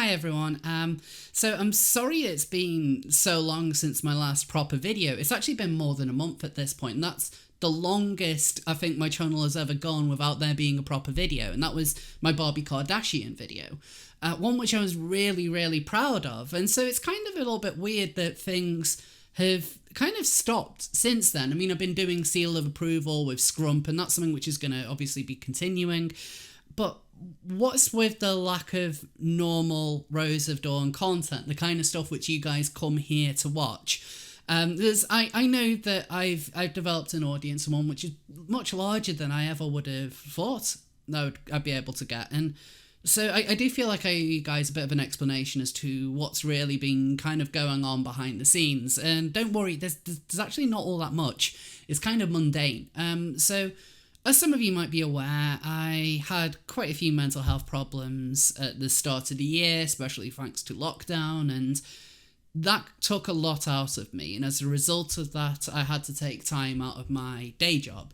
Hi everyone. So I'm sorry it's been so long since my last proper video. It's actually been more than a month at this point, and that's the longest I think my channel has ever gone without there being a proper video, and that was my Barbie Kardashian video. One which I was really, really proud of, and so it's kind of a little bit weird that things have kind of stopped since then. I mean, I've been doing Seal of Approval with Scrump, and that's something which is going to obviously be continuing, but what's with the lack of normal Rose of Dawn content, the kind of stuff which you guys come here to watch? I know that I've developed an audience, one which is much larger than I ever would have thought that I'd be able to get, and so I do feel like I owe you guys a bit of an explanation as to what's really been kind of going on behind the scenes. And don't worry, there's actually not all that much. It's kind of mundane. So as some of you might be aware, I had quite a few mental health problems at the start of the year, especially thanks to lockdown, and that took a lot out of me. And as a result of that, I had to take time out of my day job.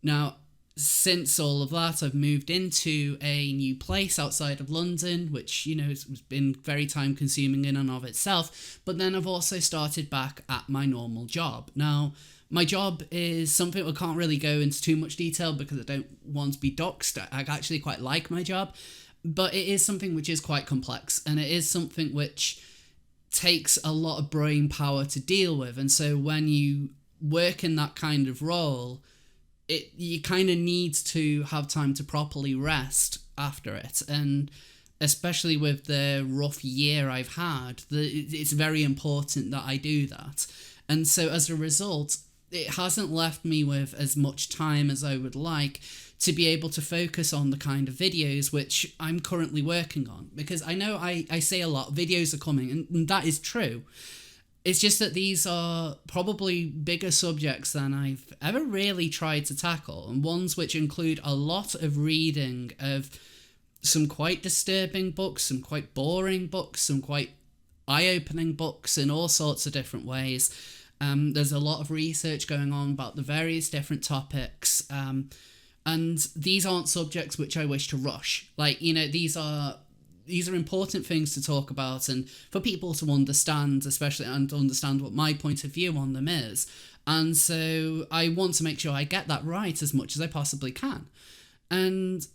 Now, since all of that, I've moved into a new place outside of London, which, you know, has been very time consuming in and of itself. But then I've also started back at my normal job. Now, my job is something I can't really go into too much detail because I don't want to be doxed. I actually quite like my job, but it is something which is quite complex, and it is something which takes a lot of brain power to deal with. And so when you work in that kind of role, you kind of need to have time to properly rest after it. And especially with the rough year I've had, it's very important that I do that. And so as a result, it hasn't left me with as much time as I would like to be able to focus on the kind of videos which I'm currently working on. Because I know I say a lot, videos are coming, and that is true. It's just that these are probably bigger subjects than I've ever really tried to tackle, and ones which include a lot of reading of some quite disturbing books, some quite boring books, some quite eye-opening books in all sorts of different ways. There's a lot of research going on about the various different topics, and these aren't subjects which I wish to rush. Like, you know, these are important things to talk about and for people to understand, especially, and to understand what my point of view on them is. And so I want to make sure I get that right as much as I possibly can. And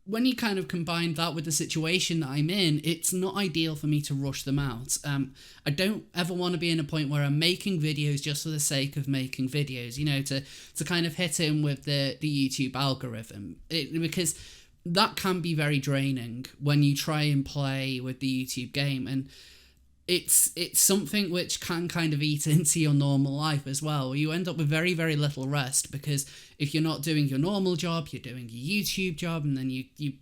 when you kind of combine that with the situation that I'm in, it's not ideal for me to rush them out. I don't ever want to be in a point where I'm making videos just for the sake of making videos, you know, to kind of hit in with the YouTube algorithm. Because that can be very draining when you try and play with the YouTube game, and it's something which can kind of eat into your normal life as well. You end up with very, very little rest, because if you're not doing your normal job, you're doing your YouTube job, and then you're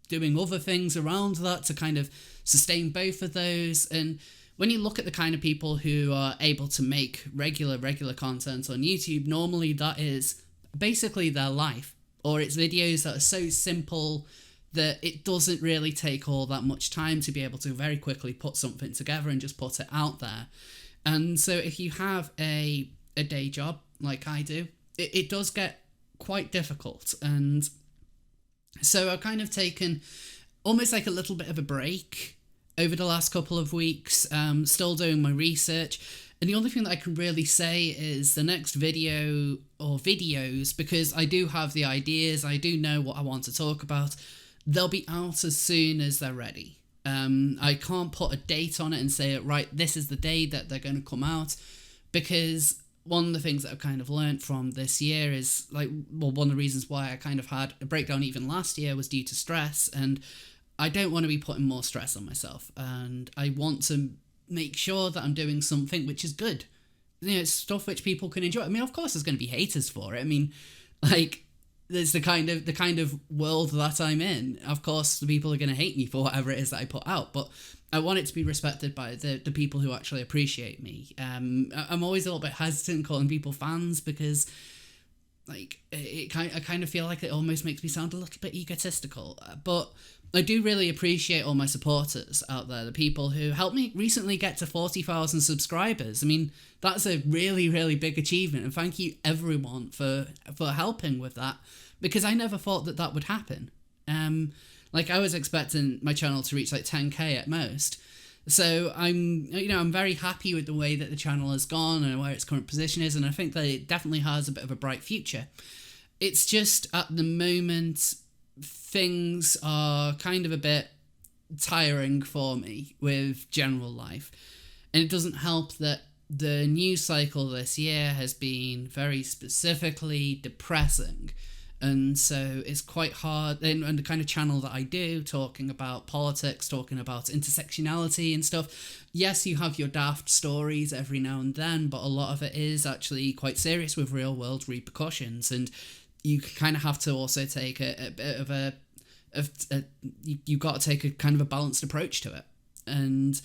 doing other things around that to kind of sustain both of those. And when you look at the kind of people who are able to make regular content on YouTube, normally that is basically their life. Or it's videos that are so simple that it doesn't really take all that much time to be able to very quickly put something together and just put it out there. And so if you have a day job like I do, it does get quite difficult. And so I've kind of taken almost like a little bit of a break over the last couple of weeks, still doing my research. And the only thing that I can really say is the next video or videos, because I do have the ideas, I do know what I want to talk about, they'll be out as soon as they're ready. I can't put a date on it and say, right, this is the day that they're going to come out, because one of the things that I've kind of learned from this year is, like, well, one of the reasons why I kind of had a breakdown even last year was due to stress, and I don't want to be putting more stress on myself, and I want to make sure that I'm doing something which is good. You know, stuff which people can enjoy. I mean, of course there's going to be haters for it. I mean, like, there's the kind of world that I'm in. Of course, the people are going to hate me for whatever it is that I put out, but I want it to be respected by the people who actually appreciate me. I'm always a little bit hesitant calling people fans, because like I kind of feel like it almost makes me sound a little bit egotistical, but I do really appreciate all my supporters out there, the people who helped me recently get to 40,000 subscribers. I mean, that's a really, really big achievement, and thank you everyone for helping with that, because I never thought that would happen. Like, I was expecting my channel to reach like 10k at most. So I'm very happy with the way that the channel has gone and where its current position is, and I think that it definitely has a bit of a bright future. It's just at the moment things are kind of a bit tiring for me with general life, and it doesn't help that the news cycle this year has been very specifically depressing. And so it's quite hard, and the kind of channel that I do, talking about politics, talking about intersectionality and stuff, yes, you have your daft stories every now and then, but a lot of it is actually quite serious with real world repercussions, and you kind of have to also take a bit of you've got to take a kind of a balanced approach to it. And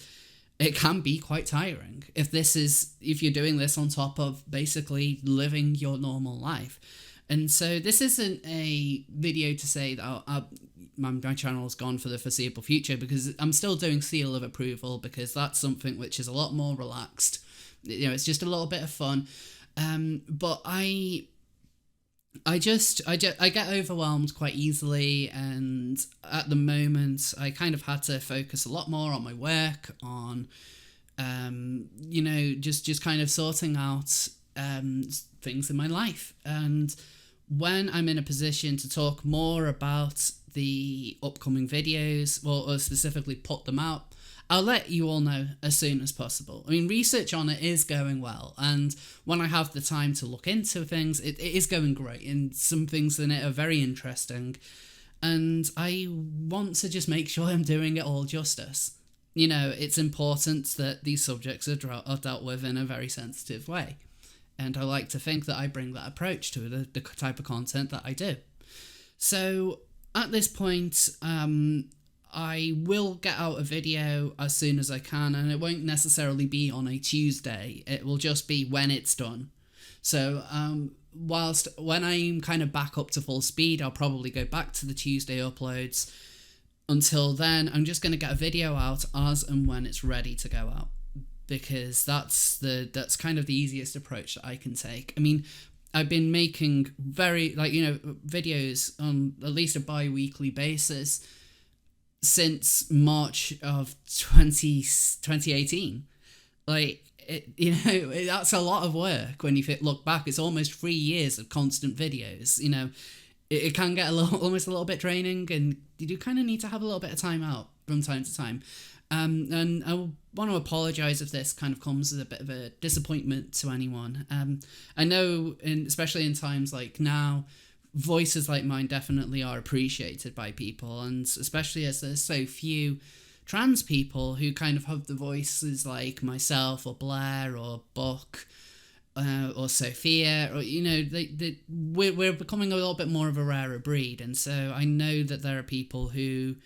it can be quite tiring if you're doing this on top of basically living your normal life. And so this isn't a video to say that my channel is gone for the foreseeable future, because I'm still doing Seal of Approval, because that's something which is a lot more relaxed. It's just a little bit of fun. But I get overwhelmed quite easily, and at the moment I kind of had to focus a lot more on my work, on just kind of sorting out things in my life. And when I'm in a position to talk more about the upcoming videos, or specifically put them out, I'll let you all know as soon as possible. I mean, research on it is going well, and when I have the time to look into things, it is going great, and some things in it are very interesting, and I want to just make sure I'm doing it all justice. It's important that these subjects are dealt with in a very sensitive way, and I like to think that I bring that approach to the type of content that I do. So at this point, I will get out a video as soon as I can, and it won't necessarily be on a Tuesday. It will just be when it's done. So when I'm kind of back up to full speed, I'll probably go back to the Tuesday uploads. Until then, I'm just going to get a video out as and when it's ready to go out, because that's kind of the easiest approach that I can take. I mean, I've been making videos on at least a bi-weekly basis since March of 2018. That's a lot of work when you look back. It's almost 3 years of constant videos. It can get almost a little bit draining, and you do kind of need to have a little bit of time out from time to time. And I want to apologise if this kind of comes as a bit of a disappointment to anyone. I know, especially in times like now, voices like mine definitely are appreciated by people, and especially as there's so few trans people who kind of have the voices like myself or Blair or Buck or Sophia, or we're becoming a little bit more of a rarer breed. And so I know that there are people who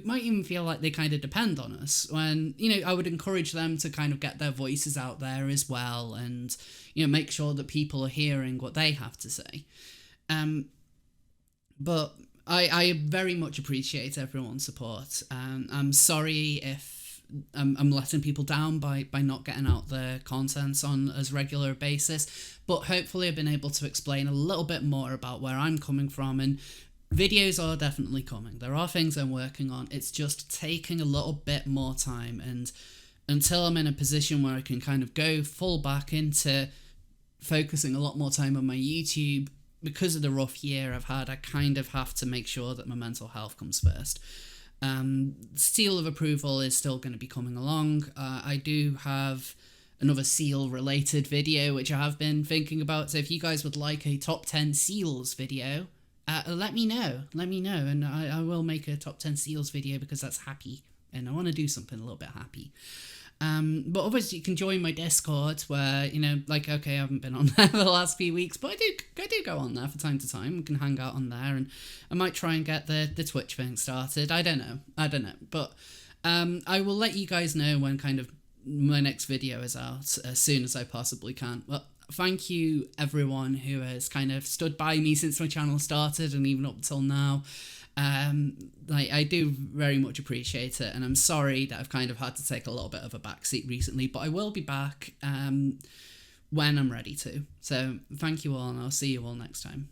might even feel like they kind of depend on us, when I would encourage them to kind of get their voices out there as well, and make sure that people are hearing what they have to say. But I very much appreciate everyone's support. I'm sorry if I'm letting people down by not getting out the content on as regular a basis, but hopefully I've been able to explain a little bit more about where I'm coming from, and videos are definitely coming. There are things I'm working on. It's just taking a little bit more time, and until I'm in a position where I can kind of go full back into focusing a lot more time on my YouTube, because of the rough year I've had, I kind of have to make sure that my mental health comes first. Seal of Approval is still going to be coming along. I do have another Seal related video which I have been thinking about, so if you guys would like a top 10 Seals video, let me know, and I will make a top 10 Seals video, because that's happy, and I want to do something a little bit happy. But obviously you can join my Discord, where, okay, I haven't been on there for the last few weeks, but I do go on there from time to time. We can hang out on there, and I might try and get the Twitch thing started. I don't know, but I will let you guys know when kind of my next video is out as soon as I possibly can. Well, thank you everyone who has kind of stood by me since my channel started, and even up till now. I do very much appreciate it, and I'm sorry that I've kind of had to take a little bit of a backseat recently, but I will be back when I'm ready to. So thank you all, and I'll see you all next time.